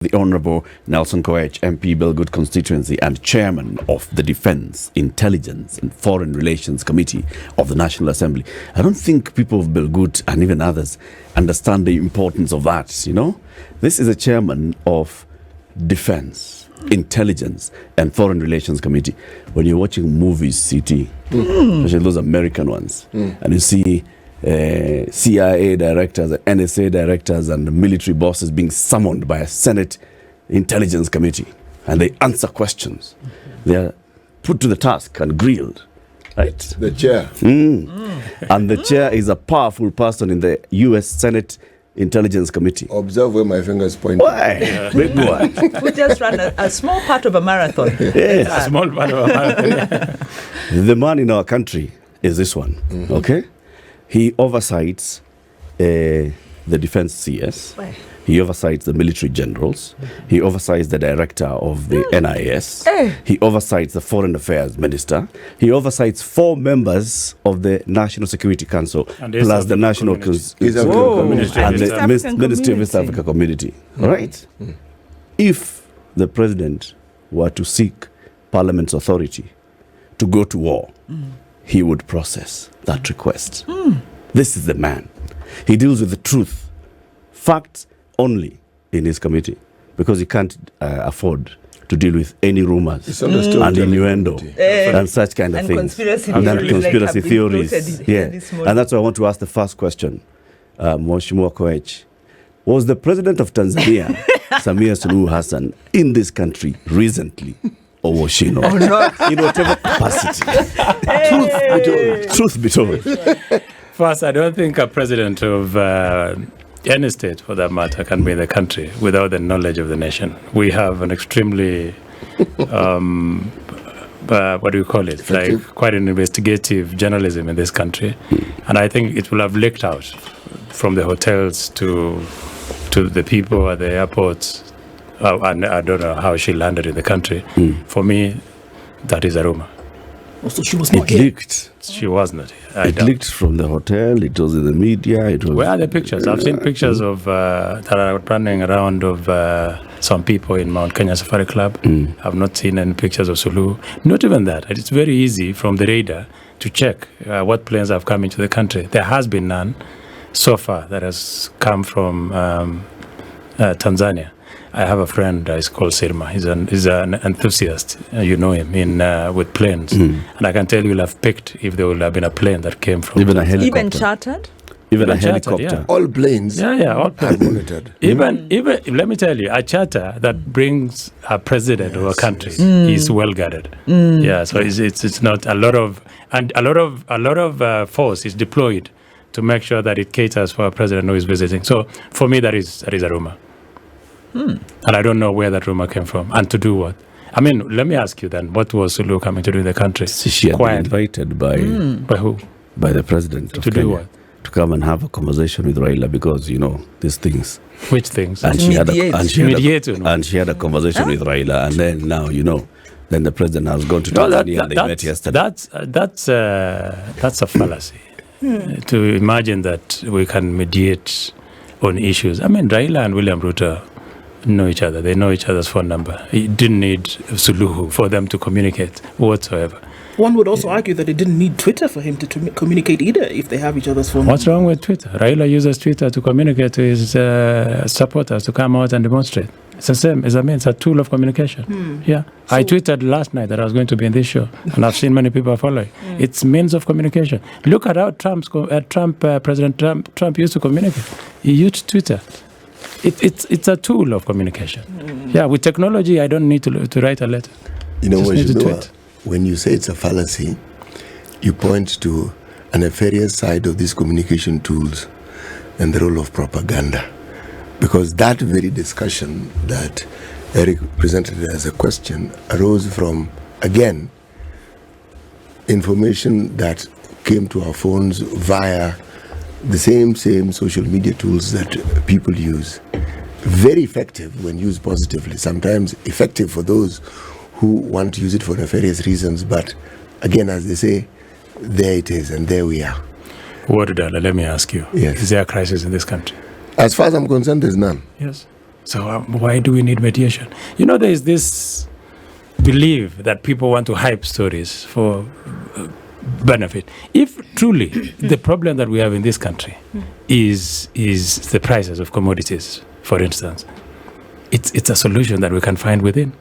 The Honorable Nelson Koech, MP Belgut constituency and Chairman of the Defense, Intelligence and Foreign Relations Committee of the National Assembly. I don't think people of Belgut and even others understand the importance of that, you know. This is a Chairman of Defense, Intelligence and Foreign Relations Committee. When you're watching movies, CT, especially those American ones, and you see CIA directors, NSA directors and military bosses being summoned by a Senate Intelligence Committee, and they answer questions. They are put to the task and grilled, right? The chair. And the chair is a powerful person in the US Senate Intelligence Committee. Observe where my fingers point. Why? Big one. We just ran a small part of a marathon. Yes. A small part of a marathon. The man in our country is this one, okay? He oversights the defense CS. Why? He oversights the military generals. He oversights the director of the NIS. He oversights the foreign affairs minister. He oversights 4 members of the National Security Council, plus the National East African Community. and East the African Ministry of East Community. Africa Community. All right? If the president were to seek Parliament's authority to go to war, he would process that request. This is the man. He deals with the truth, facts only in his committee, because he can't afford to deal with any rumors It's understood. and innuendo and such kind of And things. conspiracy And then theories like conspiracy have been theories. floated here Yeah. this morning. And that's why I want to ask the first question. Mheshimiwa Koech, was the president of Tanzania, Samia Suluhu Hassan, in this country recently? Or was she not? In whatever capacity. Truth be told. First, I don't think a president of any state, for that matter, can be in the country without the knowledge of the nation. We have an extremely, what do you call it? Like quite an investigative journalism in this country. And I think it will have leaked out from the hotels to the people at the airports. And I don't know how she landed in the country. For me, that is a rumor. So she was not It here. leaked. She was not here. I It doubt. leaked from the hotel. It was in the media. It was. Where are the pictures? I've seen pictures of that are running around of some people in Mount Kenya Safari Club. I've not seen any pictures of Suluhu. Not even that. It's very easy from the radar to check what planes have come into the country. There has been none so far that has come from Tanzania. I have a friend that is called Sirma. He's an enthusiast. You know him with planes, and I can tell you, will have picked if there would have been a plane that came from Even a helicopter. Even chartered? Even a Even chartered, helicopter. yeah. All planes all are planes. monitored. Even let me tell you, a charter that brings a president of a country is well guarded. Yeah, so it's not a lot of force is deployed to make sure that it caters for a president who is visiting. So for me, that is a rumor. And I don't know where that rumor came from and to do what. I mean, let me ask you then, what was Suluhu coming to do in the country? She had been Quietly. invited by By who? the president of To do Kenya what? to come and have a conversation with Raila, because you know these things. Which things? And she had mediate. a conversation with Raila, and then now then the president has gone to Tanzania and they met yesterday. That's a fallacy. To imagine that we can mediate on issues. I mean, Raila and William Ruto know each other. They know each other's phone number. He didn't need Suluhu for them to communicate whatsoever. One would also argue that it didn't need Twitter for him to communicate either if they have each other's phone. What's wrong with Twitter? Raila uses Twitter to communicate to his supporters to come out and demonstrate. It's the same. It's a tool of communication. Yeah. I tweeted last night that I was going to be in this show, and I've seen many people following. It's means of communication. Look at how President Trump used to communicate. He used Twitter. It's a tool of communication. Yeah, with technology, I don't need to write a letter. You know, Just need to Mheshimiwa, tweet. when you say it's a fallacy, you point to a nefarious side of these communication tools and the role of propaganda. Because that very discussion that Eric presented as a question arose from, again, information that came to our phones via the same social media tools that people use. Very effective when used positively, sometimes effective for those who want to use it for nefarious reasons, but again, as they say, there it is, and there we are. Let me ask you. Yes. Is there a crisis in this country? As far as I'm concerned, there's none. Yes. So why do we need mediation? You know, there is this belief that people want to hype stories for benefit. If truly the problem that we have in this country is the prices of commodities, for instance, it's a solution that we can find within.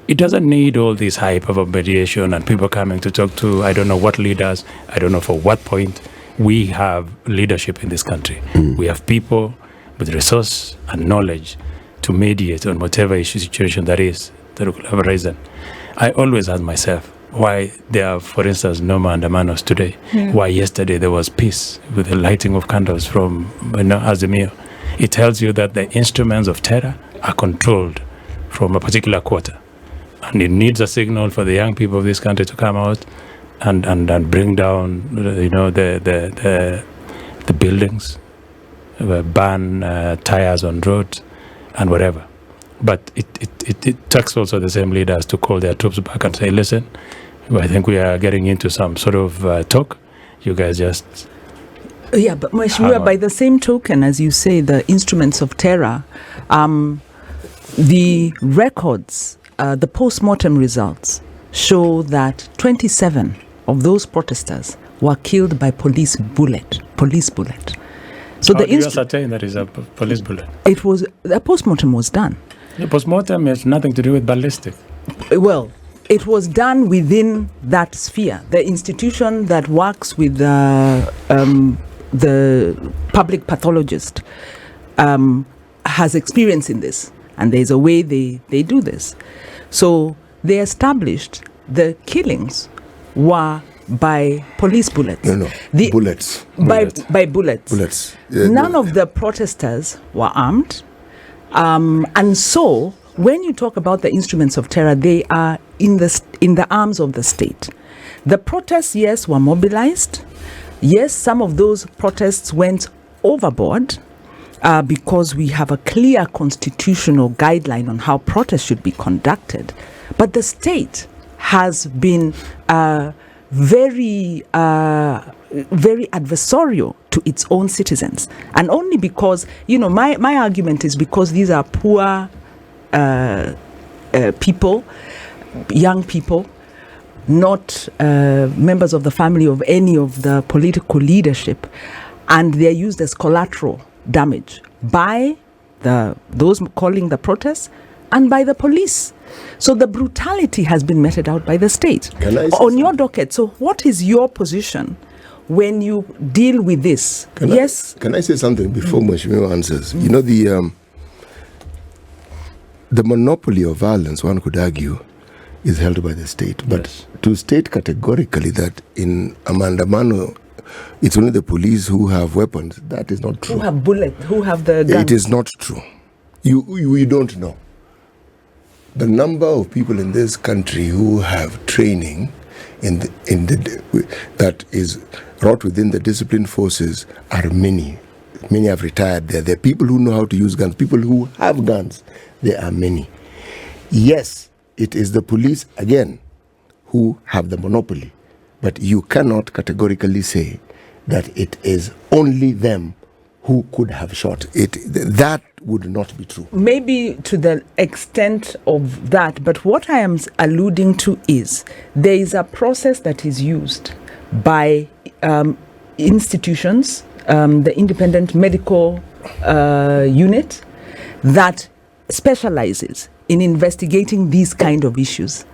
It doesn't need all this hype of mediation and people coming to talk to I don't know what leaders, I don't know for what point. We have leadership in this country. We have people with resource and knowledge to mediate on whatever issue situation that could have arisen. I always ask myself why there are, for instance, no Maandamanos today. Why yesterday there was peace with the lighting of candles from Azimio. It tells you that the instruments of terror are controlled from a particular quarter. And it needs a signal for the young people of this country to come out and bring down, the buildings, ban tires on roads, and whatever. But it takes also the same leaders to call their troops back and say, listen, I think we are getting into some sort of talk. You guys just... Yeah, but Mheshimiwa, by the same token, as you say, the instruments of terror, the records, the post-mortem results show that 27 of those protesters were killed by police bullet. So how do you ascertain that is a police bullet? It was, a post-mortem was done. The post-mortem has nothing to do with ballistic. Well, it was done within that sphere. The institution that works with the public pathologist has experience in this, and there's a way they do this. So they established the killings were by police bullets. Bullets. By bullets. Bullets. None of the protesters were armed. And so when you talk about the instruments of terror, they are in the arms of the state. The protests, yes, were mobilized. Yes, some of those protests went overboard because we have a clear constitutional guideline on how protests should be conducted. But the state has been very adversarial to its own citizens, and only because my argument is because these are poor people, young people, not members of the family of any of the political leadership, and they're used as collateral damage by those calling the protests and by the police. So the brutality has been meted out by the state on your docket. So what is your position when you deal with this? Can I say something before Mheshimiwa answers? You know, the monopoly of violence, one could argue, is held by the state. But to state categorically that in Maandamano it's only the police who have weapons, that is not true. Who have bullets, who have the guns. It is not true. You don't know. The number of people in this country who have training that is wrought within the disciplined forces are many. Many have retired there. There are people who know how to use guns, people who have guns. There are many. Yes, it is the police, again, who have the monopoly. But you cannot categorically say that it is only them who could have shot it. That would not be true. Maybe to the extent of that, but what I am alluding to is there is a process that is used by institutions, the independent medical unit that specializes in investigating these kind of issues,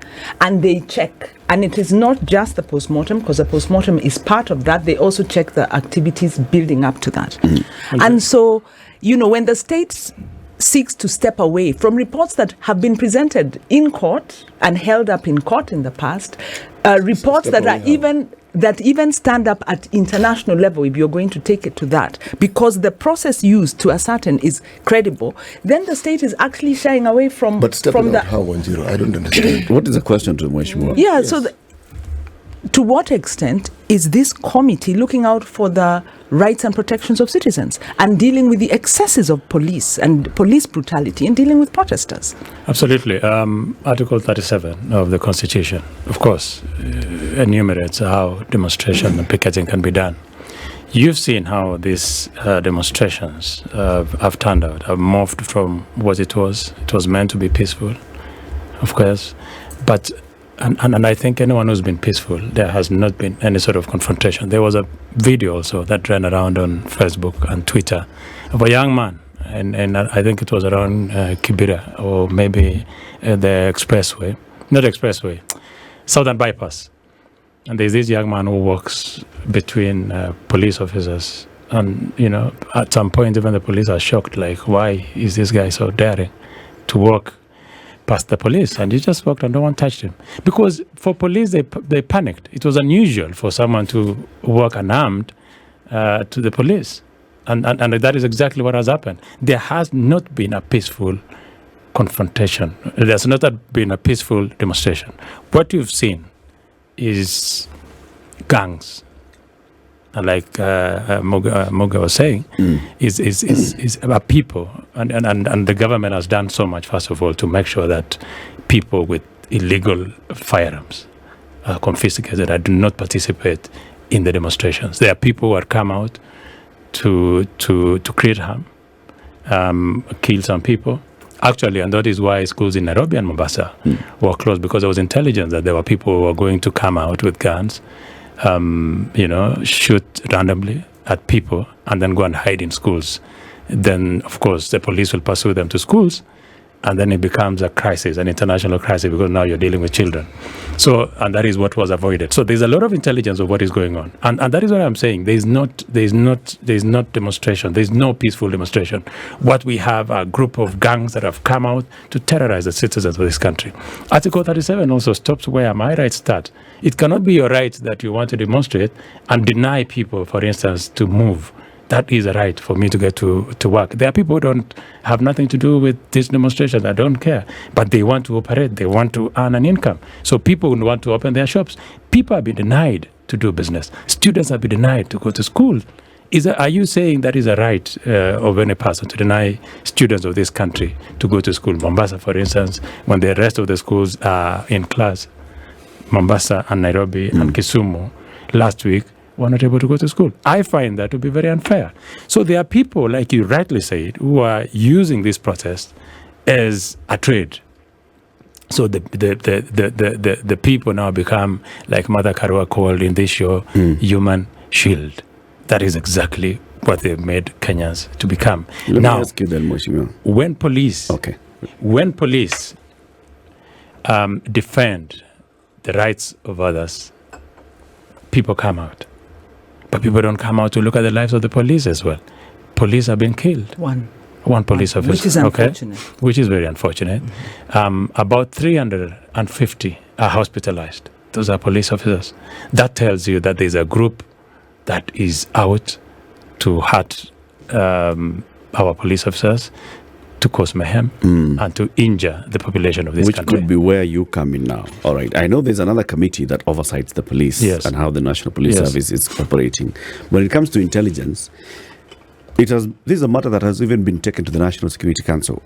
and they check. And it is not just the postmortem, because the postmortem is part of that. They also check the activities building up to that. Okay. And so, when the state seeks to step away from reports that have been presented in court and held up in court in the past, reports that are even stand up at international level, if you're going to take it to that, because the process used to ascertain is credible, then the state is actually shying away from. But stepping out how 1-0? I don't understand. What is the question to Mheshimiwa? Yeah, yes. So to what extent is this committee looking out for the rights and protections of citizens and dealing with the excesses of police and police brutality and dealing with protesters? Absolutely. Article 37 of the Constitution, of course, enumerates how demonstration and picketing can be done. You've seen how these demonstrations have turned out, have morphed from what it was. It was meant to be peaceful, of course, but and I think anyone who's been peaceful, there has not been any sort of confrontation. There was a video also that ran around on Facebook and Twitter of a young man, and I think it was around Kibera or maybe the expressway, not expressway, Southern Bypass. And there's this young man who walks between police officers. And, at some point, even the police are shocked, like, why is this guy so daring to walk past the police? And he just walked and no one touched him. Because for police, they panicked. It was unusual for someone to walk unarmed to the police. And that is exactly what has happened. There has not been a peaceful confrontation. There's not been a peaceful demonstration. What you've seen is gangs, and like Moga was saying, is about people, and the government has done so much, first of all, to make sure that people with illegal firearms are confiscated and do not participate in the demonstrations. There are people who have come out to create harm, kill some people. Actually, and that is why schools in Nairobi and Mombasa were closed, because there was intelligence that there were people who were going to come out with guns, shoot randomly at people and then go and hide in schools. Then, of course, the police will pursue them to schools, and then it becomes a crisis, an international crisis, because now you're dealing with children. So, and that is what was avoided. So there's a lot of intelligence of what is going on. And that is what I'm saying. There's not demonstration. There's no peaceful demonstration. What we have are a group of gangs that have come out to terrorize the citizens of this country. Article 37 also stops where my rights start. It cannot be your right that you want to demonstrate and deny people, for instance, to move. That is a right for me to get to work. There are people who don't have nothing to do with this demonstration. I don't care. But they want to operate. They want to earn an income. So people want to open their shops. People have been denied to do business. Students have been denied to go to school. Are you saying that is a right of any person to deny students of this country to go to school? Mombasa, for instance, when the rest of the schools are in class, Mombasa and Nairobi and Kisumu last week, were not able to go to school. I find that to be very unfair. So there are people, like you rightly said, who are using this protest as a trade. So the people now become, like Mother Karua called in this show, human shield. That is exactly what they've made Kenyans to become. Let now, me ask you then, Mheshimiwa. when police defend the rights of others, people come out. But people don't come out to look at the lives of the police as well. Police have been killed. One police officer. Which is unfortunate. Which is very unfortunate. About 350 are hospitalized. Those are police officers. That tells you that there's a group that is out to hurt our police officers, to cause mayhem, and to injure the population of this country. Which could be where you come in now. All right. I know there's another committee that oversights the police and how the National Police Service is operating. When it comes to intelligence, this is a matter that has even been taken to the National Security Council.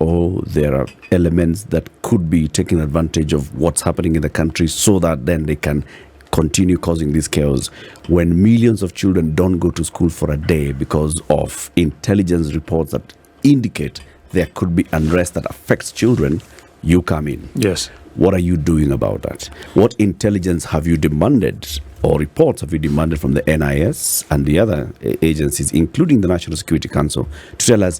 There are elements that could be taking advantage of what's happening in the country so that then they can continue causing this chaos. When millions of children don't go to school for a day because of intelligence reports that indicate there could be unrest that affects children, you come in. Yes. What are you doing about that? What intelligence have you demanded, or reports have you demanded from the NIS and the other agencies, including the National Security Council, to tell us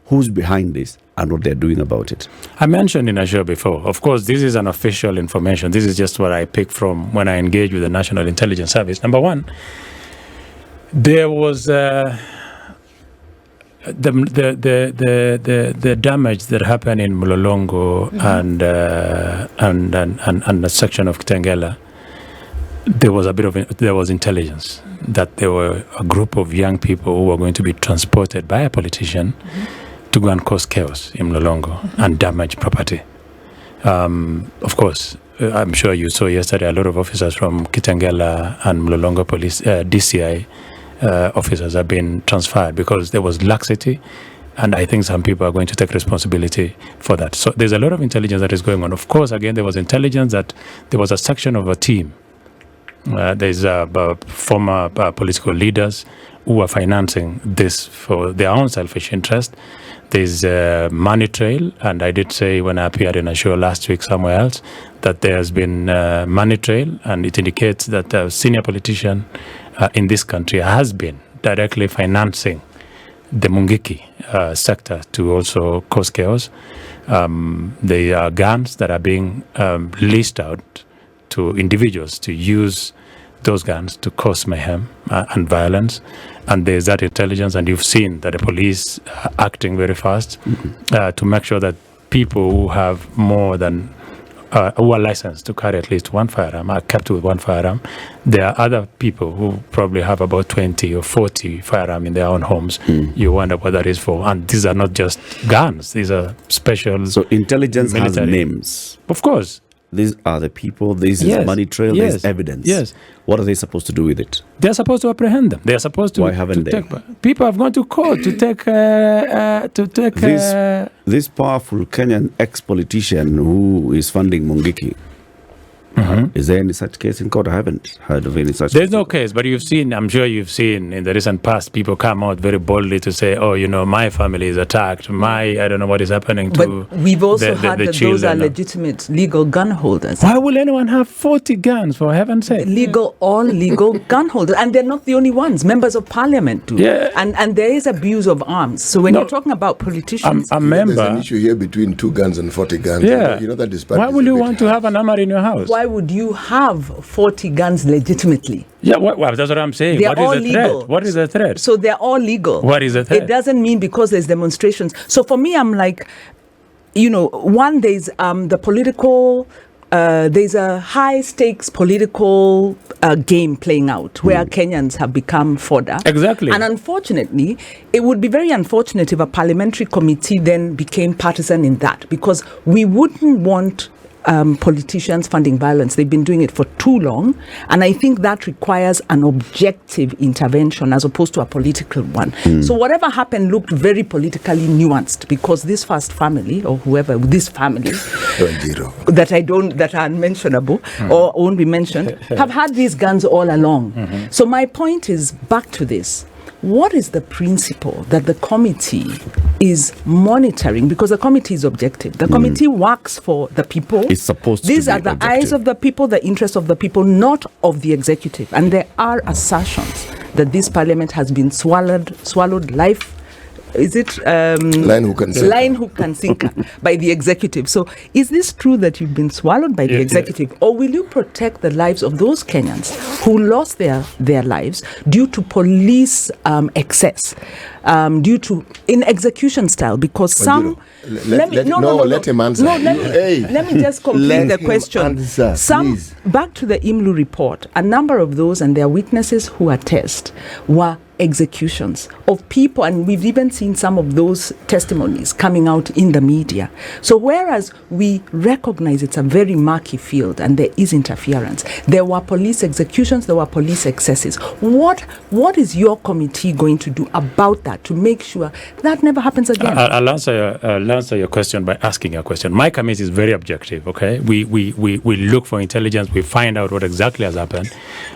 who's behind this and what they're doing about it? I mentioned in a show before, of course, this is unofficial information. This is just what I picked from when I engaged with the National Intelligence Service. Number one, there was the damage that happened in Mlolongo and a section of Kitengela. There was intelligence that there were a group of young people who were going to be transported by a politician to go and cause chaos in Mlolongo and damage property. Of course, I'm sure you saw yesterday a lot of officers from Kitengela and Mlolongo Police, DCI, officers have been transferred because there was laxity, and I think some people are going to take responsibility for that. So there's a lot of intelligence that is going on. Of course, again, there was intelligence that there was a section of a team. There's former political leaders who are financing this for their own selfish interest. There's a money trail, and I did say when I appeared in a show last week somewhere else that there's been a money trail, and it indicates that a senior politician in this country has been directly financing the Mungiki sector to also cause chaos. There are guns that are being leased out to individuals to use those guns to cause mayhem and violence. And there's that intelligence, and you've seen that the police are acting very fast to make sure that people who have more than who are licensed to carry at least one firearm are kept with one firearm. There are other people who probably have about 20 or 40 firearms in their own homes. You wonder what that is for. And these are not just guns. These are special. So intelligence military. has names. Of course. These are the people. This is money trail. This is evidence. Yes. What are they supposed to do with it? They're supposed to apprehend them. They're supposed to. Why haven't they? People have gone to court to take. This powerful Kenyan ex-politician who is funding Mungiki. Is there any such case in court? I haven't heard of any such There's case. no case, but I'm sure you've seen in the recent past, people come out very boldly to say, oh, my family is attacked. I don't know what is happening to But we've also heard the that children. those are legitimate legal gun holders. Why will anyone have 40 guns, for heaven's sake? All legal gun holders. And they're not the only ones. Members of parliament do. Yeah. And there is abuse of arms. So when you're talking about politicians... A member... There's an issue here between 2 guns and 40 guns. Yeah. You know that disparity. Why will you want to have an armor in your house? Why would you have 40 guns legitimately? Yeah, that's what I'm saying. They're What all is the legal. threat? What is the threat? So they're all legal. What is the threat? It doesn't mean because there's demonstrations. So for me, I'm like, one, there's the political... there's a high-stakes political game playing out where Kenyans have become fodder. Exactly. And unfortunately, it would be very unfortunate if a parliamentary committee then became partisan in that, because we wouldn't want politicians funding violence. They've been doing it for too long, and I think that requires an objective intervention as opposed to a political one. So whatever happened looked very politically nuanced because this first family, or whoever, this family that are unmentionable or won't be mentioned, have had these guns all along. So my point is back to this. What is the principle that the committee is monitoring? Because the committee is objective. The committee works for the people. It's supposed to These be are the objective. eyes of the people, the interests of the people, not of the executive. And there are assertions that this parliament has been swallowed life. Is it line hook and sinker by the executive? So is this true that you've been swallowed by the executive, or will you protect the lives of those Kenyans who lost their lives due to police excess, due to in execution style? Because let him answer. Let me just complete the question. Please. Back to the IMLU report, a number of those and their witnesses who attest were executions of people, and we've even seen some of those testimonies coming out in the media. So whereas we recognize it's a very murky field and there is interference, there were police executions, there were police excesses. What is your committee going to do about that to make sure that never happens again? I'll answer your question by asking a question. My committee is very objective, okay? We look for intelligence, we find out what exactly has happened.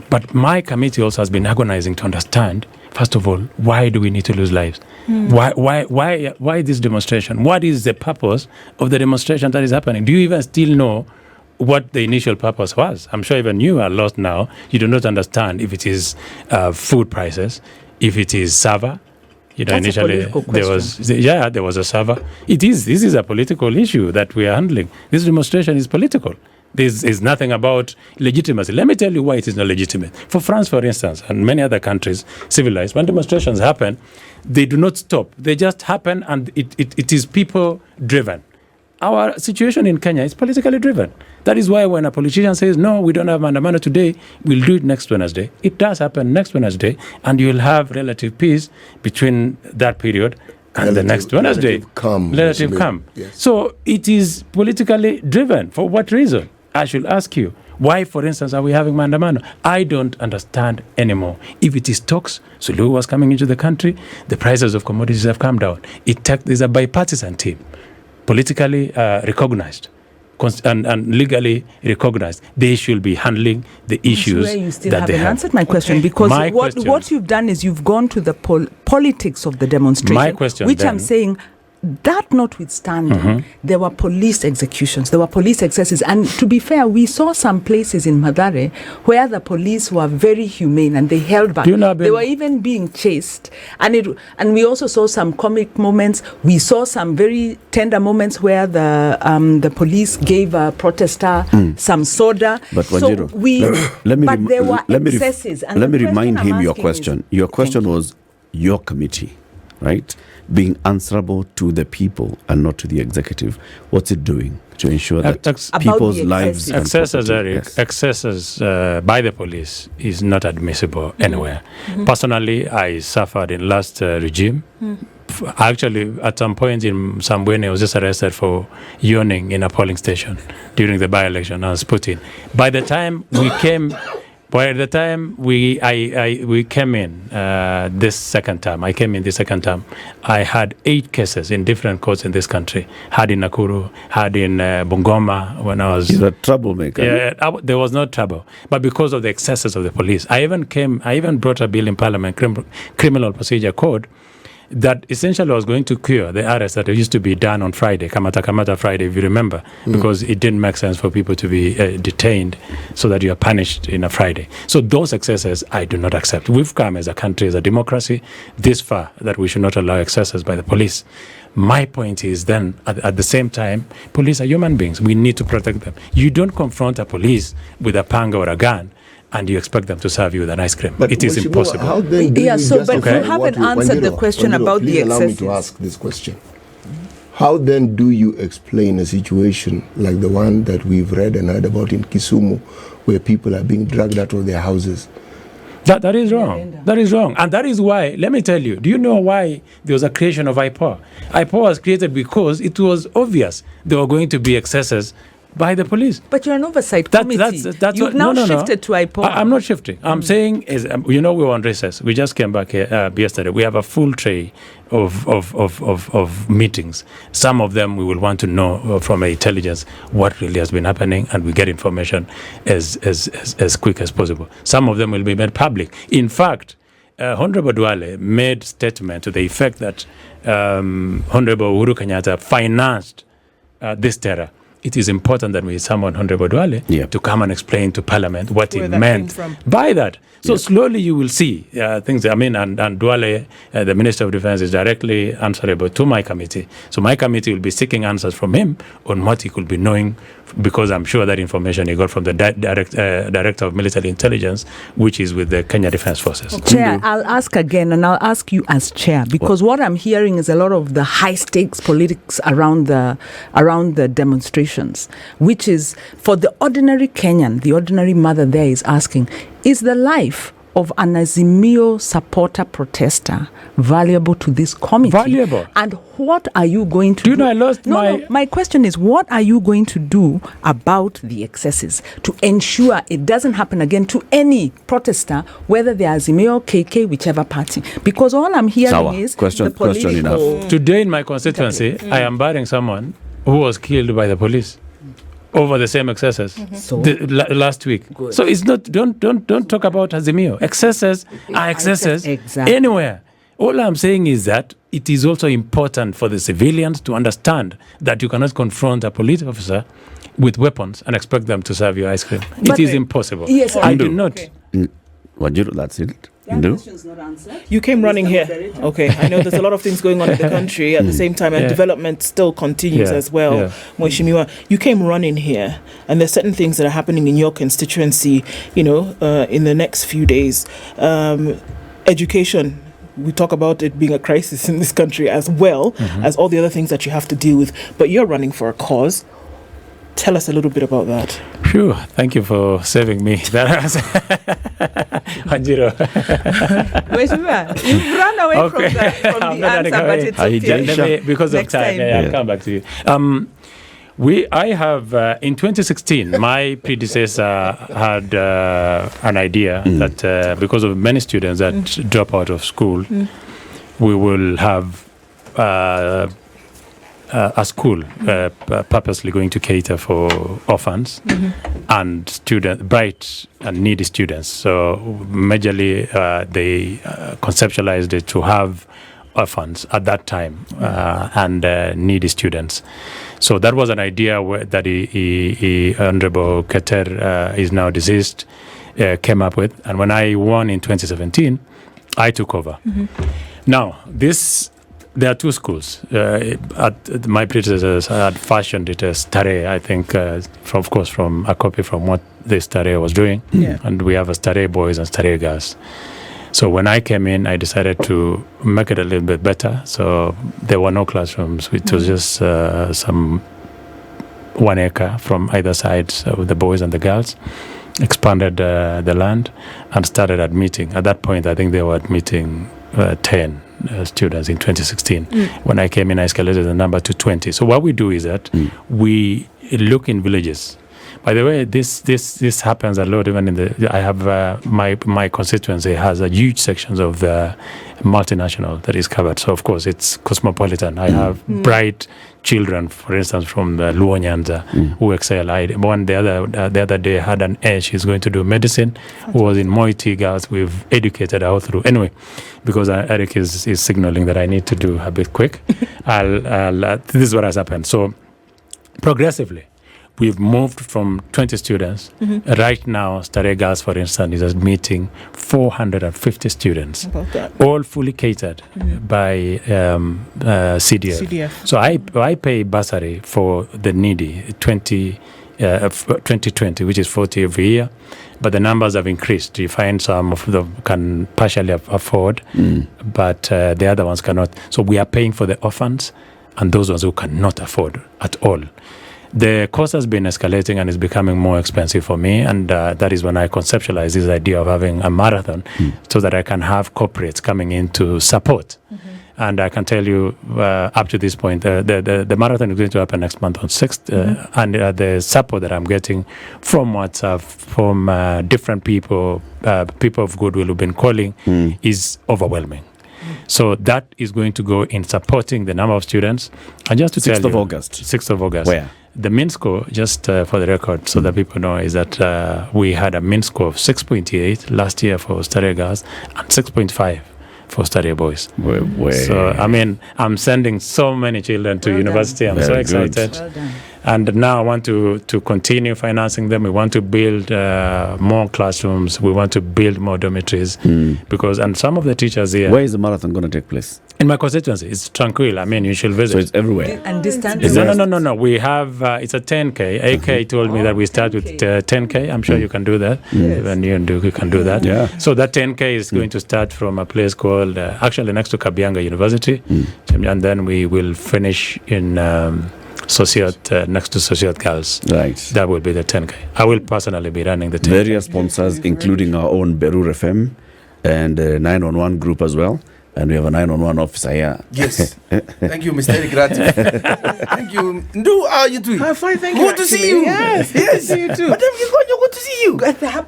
But my committee also has been agonizing to understand, first of all, why do we need to lose lives? Why this demonstration? What is the purpose of the demonstration that is happening? Do you even still know what the initial purpose was? I'm sure even you are lost now. You do not understand if it is food prices, if it is server. That's initially there was a server. This is a political issue that we are handling. This demonstration is political. This is nothing about legitimacy. Let me tell you why it is not legitimate. For France, for instance, and many other countries, civilized, when demonstrations happen, they do not stop. They just happen, and it is people-driven. Our situation in Kenya is politically driven. That is why when a politician says, no, we don't have Maandamano today, we'll do it next Wednesday, it does happen next Wednesday, and you'll have relative peace between that period and the next Wednesday. Relative calm. Yes. So it is politically driven. For what reason? I should ask you. Why, for instance, are we having Maandamano? I don't understand anymore. If it is talks, Suluhu was coming into the country, the prices of commodities have come down. There's a bipartisan team, politically recognized, and legally recognized, they should be handling the issues where you still that they haven't have. answered my question, because My what question- you've done is you've gone to the politics of the demonstration, My question which then- I'm saying, that notwithstanding, there were police executions, there were police excesses, and to be fair, we saw some places in Mathare where the police were very humane and they held back. Do you know, they were even being chased, and we also saw some comic moments. We saw some very tender moments where the police gave a protester some soda. But so Wanjiru, there were excesses. And let me the remind question him I'm your asking question. is- Your question was your committee, right? Being answerable to the people and not to the executive. What's it doing to ensure that About people's the lives and Excesses, property- Eric, yes. excesses by the police is not admissible anywhere. Personally, I suffered in last regime. Actually, at some point in Sambwene, I was just arrested for yawning in a polling station during the by-election. I was put in. By the time we came in this second term, I had 8 cases in different courts in this country. Had in Nakuru, had in Bungoma when I was... He's a troublemaker. Yeah, there was no trouble. But because of the excesses of the police, I even brought a bill in Parliament, Criminal Procedure Code, that essentially was going to cure the arrests that used to be done on Friday, Kamata Friday, if you remember, because it didn't make sense for people to be detained so that you are punished in a Friday. So those excesses I do not accept. We've come as a country, as a democracy, this far that we should not allow excesses by the police. My point is then, at the same time, police are human beings. We need to protect them. You don't confront a police with a panga or a gun and you expect them to serve you with an ice cream. It is Mheshimiwa, impossible. How then do Yeah, you so, but you justify haven't what you- answered the Wanjiru, question Wanjiru, about the please allow me excesses. to ask this question. How then do you explain a situation like the one that we've read and heard about in Kisumu, where people are being dragged out of their houses? That is wrong. That is wrong. And that is why, let me tell you, do you know why there was a creation of IPOA? IPOA was created because it was obvious there were going to be excesses by the police. But you're an oversight committee. You've now shifted to IPOA. I'm not shifting. I'm saying is, we were on recess. We just came back here yesterday. We have a full tray of meetings. Some of them we will want to know from intelligence what really has been happening, and we get information as quick as possible. Some of them will be made public. In fact, Honorable Duale made statement to the effect that Honorable Uhuru Kenyatta financed this terror. It is important that we summon Honorable Duale to come and explain to Parliament what Where he that meant came from. by that. So slowly you will see things. I mean, and Duale, the Minister of Defense, is directly answerable to my committee. So my committee will be seeking answers from him on what he could be knowing, because I'm sure that information he got from the Director of Military Intelligence, which is with the Kenya Defense Forces. Chair, I'll ask again, and I'll ask you as chair, because what I'm hearing is a lot of the high stakes politics around the demonstrations, which is for the ordinary Kenyan, the ordinary mother there is asking, is the life of an Azimio supporter protester valuable to this committee? Valuable. And what are you going to do? Do you know I lost No, my question is, what are you going to do about the excesses to ensure it doesn't happen again to any protester, whether they are Azimio, KK, whichever party? Because all I'm hearing Sawa. is Question the political... enough. Today in my constituency, I am burying someone who was killed by the police over the same excesses So? last week. Good. So it's not, don't talk about Azimio. Excesses are excesses Exactly. anywhere. All I'm saying is that it is also important for the civilians to understand that you cannot confront a police officer with weapons and expect them to serve you ice cream. But- it is impossible. Yes, I do Ndu. not. Okay. Wanjiru, that's it. Ndu? not answered. You came running here. Okay, I know there's a lot of things going on in the country at the same time, and Yeah. development still continues Yeah, as well. yeah. Mheshimiwa, you came running here, and there's certain things that are happening in your constituency, in the next few days. Education, we talk about it being a crisis in this country as well as all the other things that you have to deal with, but you're running for a cause. Tell us a little bit about that. Phew, thank you for saving me. That was Wanjiru. You've run away from I'm the not answer, running away. but it's Let okay. me- Because Next of time, time. I'll come back to you. I have in 2016, my predecessor had an idea that because of many students that drop out of school, we will have a school purposely going to cater for orphans and bright and needy students. So majorly they conceptualized it to have orphans at that time and needy students. So that was an idea that Honorable Keter is now deceased, came up with. And when I won in 2017, I took over. Now, there are two schools. My predecessors had fashioned it as Tare, I think, of course, from a copy from what this Tare was doing. And we have a Tare boys and Tare girls. So when I came in, I decided to make it a little bit better. So there were no classrooms. It was just some 1 acre from either side of the boys and the girls. Expanded the land and started admitting. At that point, I think they were admitting 10 students in 2016. When I came in, I escalated the number to 20. So what we do is that we look in villages. By the way, this happens a lot. Even I have my constituency has a huge sections of the multinational that is covered. So of course it's cosmopolitan. I have bright children, for instance, from the Luo Nyanza who excel. The other day had an A. She's going to do medicine. Who was in Moiti Girls. We've educated her through. Anyway, because Eric is signaling that I need to do a bit quick. This is what has happened. So progressively, we've moved from 20 students. Right now, Stare Girls, for instance, is admitting 450 students, all fully catered by CDF. So I pay bursary for the needy, 2020, which is 40 every year. But the numbers have increased. You find some of them can partially afford, but the other ones cannot. So we are paying for the orphans and those ones who cannot afford at all. The cost has been escalating and is becoming more expensive for me, and that is when I conceptualized this idea of having a marathon so that I can have corporates coming in to support. And I can tell you, up to this point, the marathon is going to happen next month on 6th, and the support that I'm getting from WhatsApp, from different people, people of goodwill who've been calling, is overwhelming. So that is going to go in supporting the number of students. And just to tell you, 6th of August. Where? The mean score, just for the record, so that people know, is that we had a mean score of 6.8 last year for Stare Girls and 6.5 for Stare Boys. So, I mean, I'm sending so many children to university. I'm so excited. Well done. And now I want to continue financing them. We want to build more classrooms. We want to build more dormitories. And some of the teachers here... Where is the marathon going to take place? In my constituency. It's tranquil. I mean, you should visit. So it's everywhere. And distance? No. We have, it's a 10K. AK told me that we start with 10K. I'm sure you can do that. Even you can do that. Yeah. So that 10K is going to start from a place called, actually next to Kabianga University. And then we will finish in... next to Sociot Girls. Right. That will be the 10K. I will personally be running the 10K. Various sponsors, including our own Berur FM and 911 group as well. And we have a 911 officer here. Yes. Thank you, Mr. Eric Gratis. Thank you. Ndu, how are you doing? I'm fine, thank you. Good to see you. Yes, yes. See you too. Madam Gikonyo, good to see you.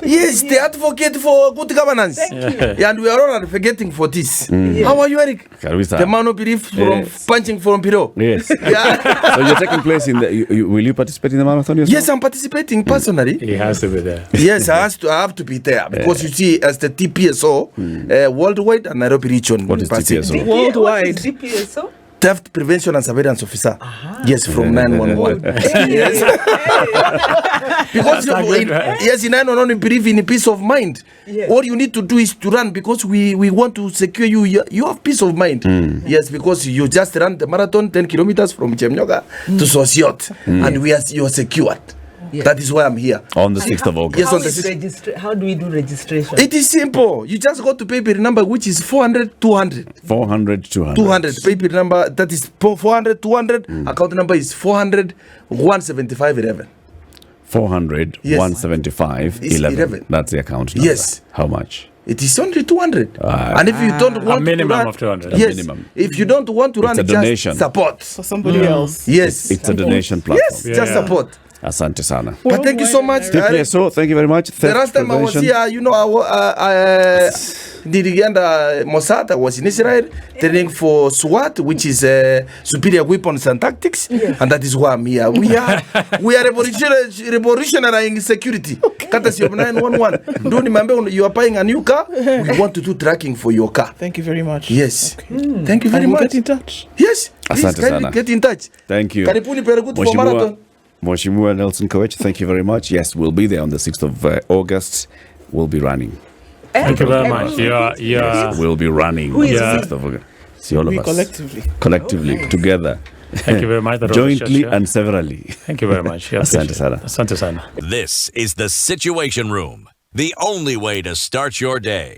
Yes, the advocate for good governance. Thank you. Yeah, and we are all advocating for this. How are you, Eric? The man of belief from punching from Piro. Yes. Yeah. So you're taking place in the... will you participate in the marathon yourself? Yes, I'm participating personally. He has to be there. Yes, I have to be there because you see, as the TPSO, worldwide and Nairobi region. What is TPSO? Worldwide. DPSO? Theft Prevention and Surveillance Officer. Yes, from 911. Yes. Because in 911 we believe in peace of mind. Yes. All you need to do is to run because we want to secure you. You have peace of mind. Yes, because you just ran the marathon 10 kilometers from Chemnyoga to Sociot, and you are secured. Yes. That is why I'm here. On the 6th of August. Yes, on the 6th. How do we do registration? It is simple. You just go to paper number, which is 400 200. 400 200. 200. Paper number, that is 400 200. Account number is 400 175 11. 400 175 11. That's the account number. Yes. How much? It is only 200. And if you don't want a minimum to run, of 200. Yes. Minimum. If you don't want to run, It's a donation. just support. For somebody else. Yes. It's a donation platform. Yes, just support. Asante sana. But thank you so much. So thank you very much. The last time I was here, nilienda Mossad, I was in Israel training for SWAT, which is superior weapons and tactics, and that is why I'm here. We are revolutionary security. Courtesy of 911. Don't remember you are buying a new car. We want to do tracking for your car. Thank you very much. Yes. Okay. Thank you very We'll much. get in touch. Yes. Please Asante sana. get in touch. Thank you. Karibuni Belgut for marathon. Mheshimiwa Nelson Koech, thank you very much. Yes, we'll be there on the 6th of August. We'll be running. Thank you very much. Yeah. We'll be running Who on is the it? 6th of August. See, all of We us. collectively. Together. Thank you very much. Jointly and severally. Thank you very much. Yeah, Asante sana. Asante sana. This is the Situation Room, the only way to start your day.